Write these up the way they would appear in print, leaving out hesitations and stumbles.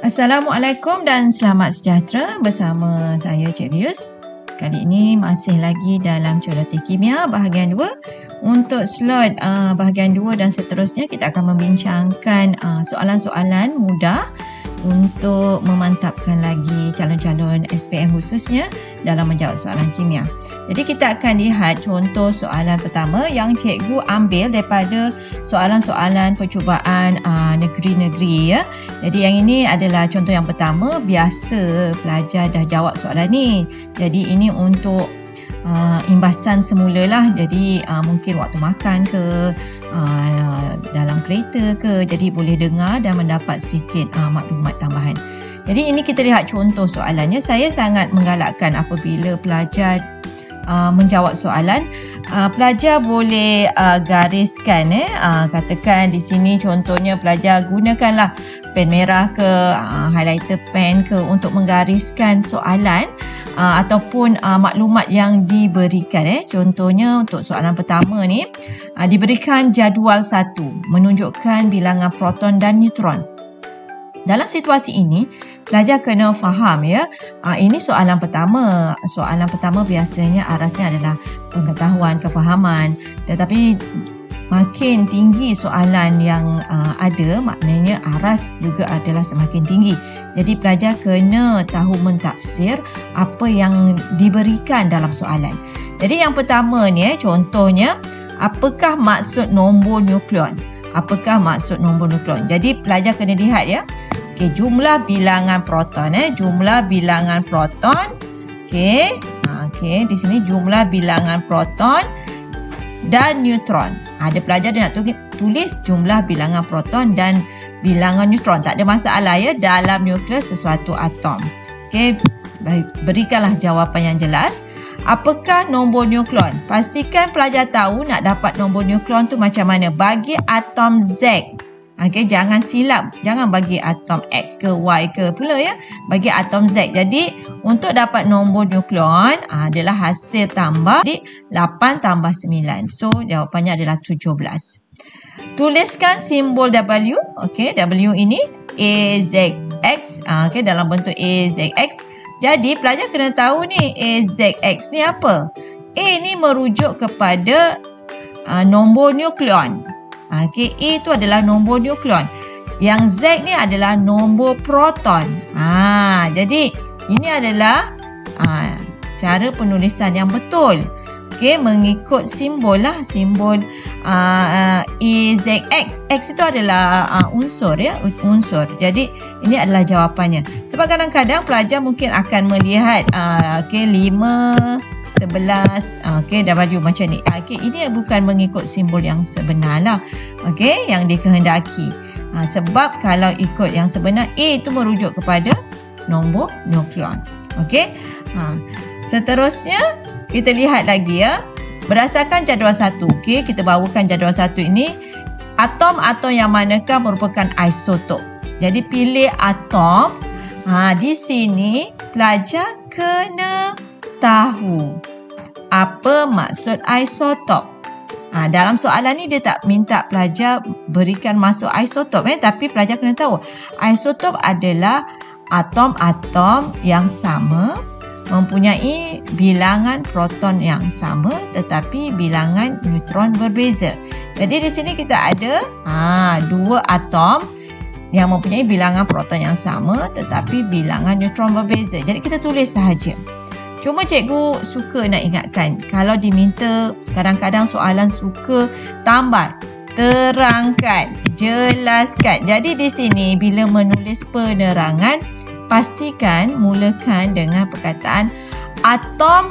Assalamualaikum dan selamat sejahtera bersama saya Cik Rius. Kali ini masih lagi dalam Curhatan Kimia bahagian 2. Untuk slot bahagian 2 dan seterusnya kita akan membincangkan soalan-soalan mudah untuk memantapkan lagi calon-calon SPM khususnya dalam menjawab soalan kimia. Jadi kita akan lihat contoh soalan pertama yang cikgu ambil daripada soalan-soalan percubaan negeri-negeri ya. Jadi yang ini adalah contoh yang pertama, biasa pelajar dah jawab soalan ni. Jadi ini untuk imbasan semulalah. Jadi mungkin waktu makan ke dalam kereta ke, jadi boleh dengar dan mendapat sedikit maklumat tambahan. Jadi ini kita lihat contoh soalannya. Saya sangat menggalakkan apabila pelajar menjawab soalan, pelajar boleh gariskan katakan di sini contohnya pelajar gunakanlah pen merah ke highlighter pen ke untuk menggariskan soalan ataupun maklumat yang diberikan. Contohnya untuk soalan pertama ni diberikan jadual 1 menunjukkan bilangan proton dan neutron. Dalam situasi ini, pelajar kena faham ya. Ini soalan pertama. Soalan pertama biasanya arasnya adalah pengetahuan, kefahaman. Tetapi makin tinggi soalan yang ada, maknanya aras juga adalah semakin tinggi. Jadi pelajar kena tahu mentafsir apa yang diberikan dalam soalan. Jadi yang pertama ni contohnya, apakah maksud nombor nukleon? Apakah maksud nombor nukleon? Jadi pelajar kena lihat ya. Okey, jumlah bilangan proton jumlah bilangan proton. Okey. Okey, di sini jumlah bilangan proton dan neutron. Ada pelajar dia nak tulis jumlah bilangan proton dan bilangan neutron. Tak ada masalah ya, dalam nukleus sesuatu atom. Okey, berikanlah jawapan yang jelas. Apakah nombor nukleon? Pastikan pelajar tahu nak dapat nombor nukleon tu macam mana. Bagi atom Z. Okey, jangan silap. Jangan bagi atom X ke Y ke pula ya. Bagi atom Z. Jadi, untuk dapat nombor nukleon adalah hasil tambah. Jadi, 8 tambah 9. So, jawapannya adalah 17. Tuliskan simbol W. Okey, W ini AZX. Okey, dalam bentuk AZX. Jadi, pelajar kena tahu ni AZX ni apa? A ni merujuk kepada nombor nukleon. Okey, A itu adalah nombor nukleon. Yang Z ni adalah nombor proton. Jadi ini adalah cara penulisan yang betul. Okey, mengikut simbol lah, simbol AZX. X itu adalah unsur ya, unsur. Jadi ini adalah jawapannya. Sebab kadang-kadang pelajar mungkin akan melihat 5 11, okey, dah baju macam ni. Okey, ini bukan mengikut simbol yang sebenar lah. Okey, yang dikehendaki. Sebab kalau ikut yang sebenar, A itu merujuk kepada nombor nukleon. Okey. Seterusnya, kita lihat lagi ya. Berdasarkan jadual 1. Okey, kita bawakan jadual 1 ini. Atom-atom yang manakah merupakan isotop. Jadi, pilih atom. Di sini, pelajar kena tahu apa maksud isotop. Dalam soalan ni dia tak minta pelajar berikan masuk isotop tapi pelajar kena tahu isotop adalah atom-atom yang sama mempunyai bilangan proton yang sama tetapi bilangan neutron berbeza. Jadi di sini kita ada dua atom yang mempunyai bilangan proton yang sama tetapi bilangan neutron berbeza. Jadi kita tulis sahaja. Cuma cikgu suka nak ingatkan, kalau diminta kadang-kadang soalan suka tambah, terangkan, jelaskan. Jadi di sini bila menulis penerangan, pastikan mulakan dengan perkataan atom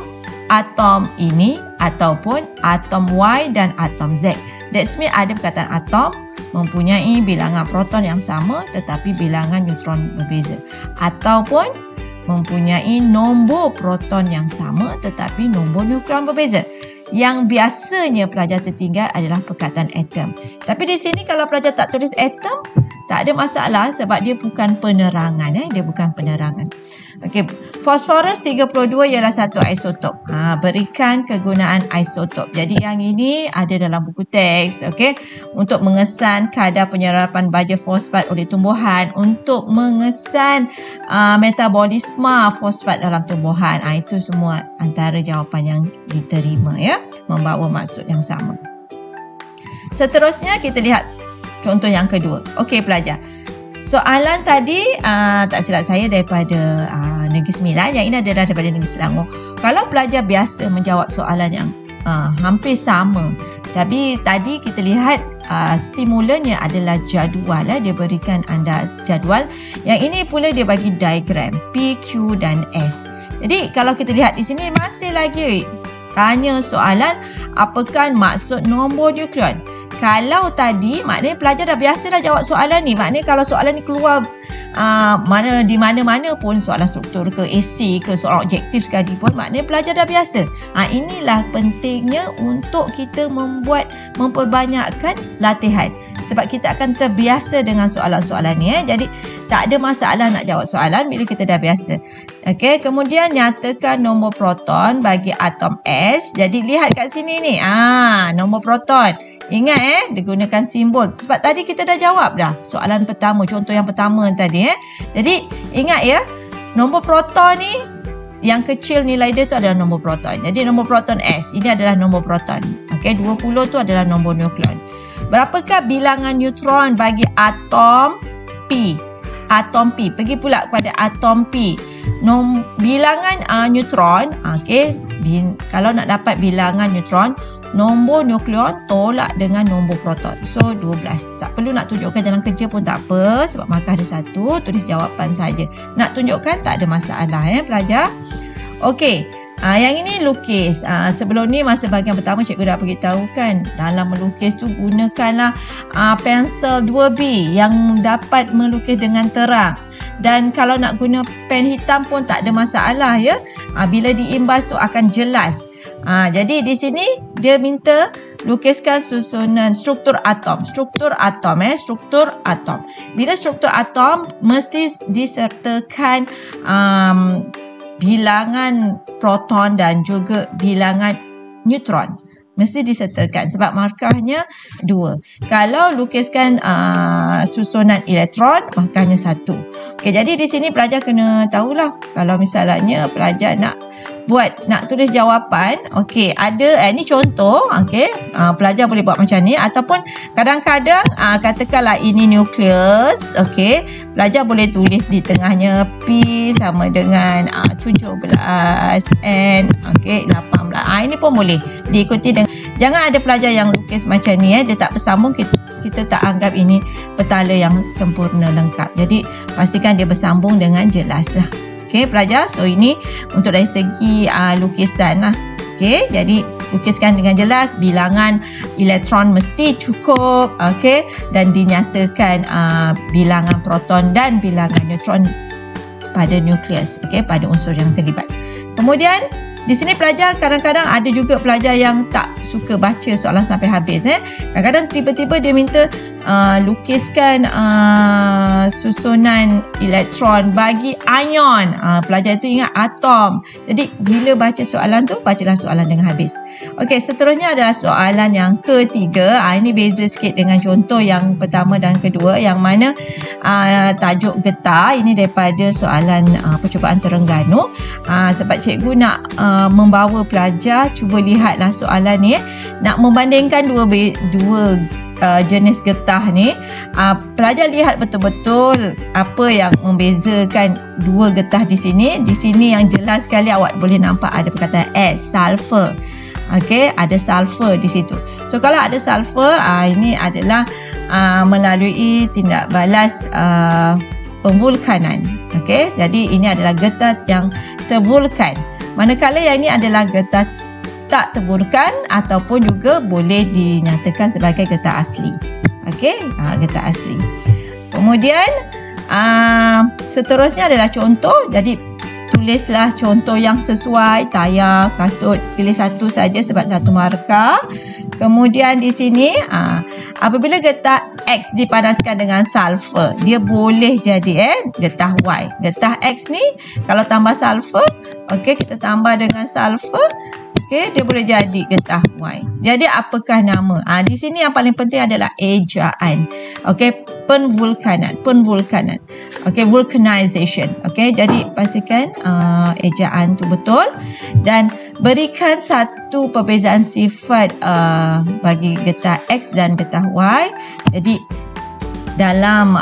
ini ataupun atom Y dan atom Z. That's mean ada perkataan atom mempunyai bilangan proton yang sama tetapi bilangan neutron berbeza. Ataupun mempunyai nombor proton yang sama tetapi nombor nukleon berbeza. Yang biasanya pelajar tertinggal adalah perkataan atom. Tapi di sini kalau pelajar tak tulis atom, tak ada masalah sebab dia bukan penerangan. Dia bukan penerangan. Okey, fosforus 32 ialah satu isotop. Berikan kegunaan isotop. Jadi yang ini ada dalam buku teks, okey, untuk mengesan kadar penyerapan baja fosfat oleh tumbuhan, untuk mengesan metabolisme fosfat dalam tumbuhan. Itu semua antara jawapan yang diterima, ya, membawa maksud yang sama. Seterusnya kita lihat contoh yang kedua. Okey pelajar, soalan tadi tak silap saya daripada Negeri Sembilan. Yang ini adalah daripada Negeri Selangor. Kalau pelajar biasa menjawab soalan yang hampir sama, tapi tadi kita lihat stimulanya adalah jadual. Dia berikan anda jadual. Yang ini pula dia bagi diagram P, Q dan S. Jadi kalau kita lihat di sini masih lagi tanya soalan, apakah maksud nombor nukleon? Kalau tadi maknanya pelajar dah biasa dah jawab soalan ni. Maknanya kalau soalan ni keluar di mana-mana pun, soalan struktur ke, esei ke, soalan objektif sekali pun, maknanya pelajar dah biasa. Inilah pentingnya untuk kita memperbanyakkan latihan. Sebab kita akan terbiasa dengan soalan-soalan ni. Jadi tak ada masalah nak jawab soalan bila kita dah biasa. Okey, kemudian nyatakan nombor proton bagi atom S. Jadi lihat kat sini ni. Nombor proton. Ingat digunakan simbol. Sebab tadi kita dah jawab dah soalan pertama, contoh yang pertama tadi. Jadi ingat ya, nombor proton ni yang kecil nilai dia tu adalah nombor proton. Jadi nombor proton S ini adalah nombor proton. Okey, 20 tu adalah nombor nukleon. Berapakah bilangan neutron bagi atom P? Atom P. Pergi pula kepada atom P. Bilangan neutron, okey, kalau nak dapat bilangan neutron, nombor nukleon tolak dengan nombor proton. So 12. Tak perlu nak tunjukkan dalam kerja pun tak apa, sebab markah ada satu, tulis jawapan saja. Nak tunjukkan tak ada masalah pelajar. Okey. Yang ini lukis. Sebelum ni masa bahagian pertama cikgu dah beritahu kan, dalam melukis tu gunakanlah pensel 2B yang dapat melukis dengan terang. Dan kalau nak guna pen hitam pun tak ada masalah ya. Bila diimbas tu akan jelas. Jadi di sini dia minta lukiskan susunan struktur atom. Struktur atom. Bila struktur atom mesti disertakan bilangan proton dan juga bilangan neutron. Mesti disertakan sebab markahnya 2. Kalau lukiskan susunan elektron, markahnya 1. Okey, jadi di sini pelajar kena tahulah kalau misalnya pelajar nak tulis jawapan. Okey, ada ini contoh. Okey, pelajar boleh buat macam ni, ataupun kadang-kadang katakanlah ini nukleus. Okey, pelajar boleh tulis di tengahnya P sama dengan 17 N. Okey, 18. Ini pun boleh diikuti dengan, jangan ada pelajar yang lukis macam ni dia tak bersambung. Kita tak anggap ini petala yang sempurna lengkap. Jadi pastikan dia bersambung dengan jelas lah. Okey pelajar, so ini untuk dari segi lukisan lah. Okey, jadi lukiskan dengan jelas, bilangan elektron mesti cukup. Okey, dan dinyatakan bilangan proton dan bilangan neutron pada nukleus. Okey, pada unsur yang terlibat. Kemudian di sini pelajar kadang-kadang ada juga pelajar yang tak suka baca soalan sampai habis. Kadang-kadang tiba-tiba dia minta lukiskan susunan elektron bagi ion. Pelajar itu ingat atom. Jadi bila baca soalan tu, bacalah soalan dengan habis. Okey, seterusnya adalah soalan yang ketiga. Ini beza sikit dengan contoh yang pertama dan kedua, yang mana tajuk getah. Ini daripada soalan percubaan Terengganu. Sebab cikgu nak membawa pelajar cuba lihatlah soalan ni, nak membandingkan dua jenis getah ni. Pelajar lihat betul-betul apa yang membezakan dua getah di sini. Di sini yang jelas sekali awak boleh nampak ada perkataan S, sulfur. Okey, ada sulfur di situ. So kalau ada sulfur, ini adalah melalui tindak balas pemvulkanan. Okey, jadi ini adalah getah yang tervulkan. Manakala yang ini adalah getah tak tervulkan ataupun juga boleh dinyatakan sebagai getah asli. Okey, getah asli. Kemudian seterusnya adalah contoh. Jadi tulislah contoh yang sesuai, tayar, kasut. Pilih satu saja sebab satu markah. Kemudian di sini Apabila getah X dipanaskan dengan sulfur, dia boleh jadi getah Y. Getah X ni kalau tambah sulfur, okey, kita tambah dengan sulfur, okey, dia boleh jadi getah Y. Jadi apakah nama? Di sini yang paling penting adalah ejaan. Okey, penvulkanan. Okey, vulcanization. Okey, jadi pastikan ejaan tu betul dan berikan satu perbezaan sifat bagi getah X dan getah Y. Jadi dalam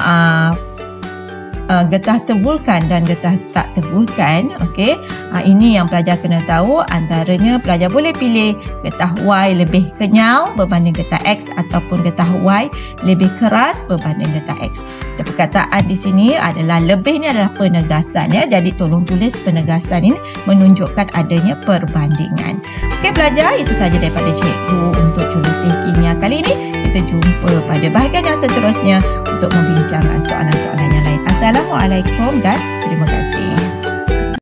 getah tervulkan dan getah tak tervulkan, okey, ini yang pelajar kena tahu. Antaranya pelajar boleh pilih getah Y lebih kenyal berbanding getah X ataupun getah Y lebih keras berbanding getah X. Perkataan di sini adalah lebih ni adalah penegasan ya. Jadi tolong tulis penegasan ini menunjukkan adanya perbandingan. Okey pelajar, itu saja daripada cikgu untuk celoteh kimia kali ini. Kita jumpa pada bahagian yang seterusnya untuk membincangkan soalan-soalan yang lain. Assalamualaikum dan terima kasih.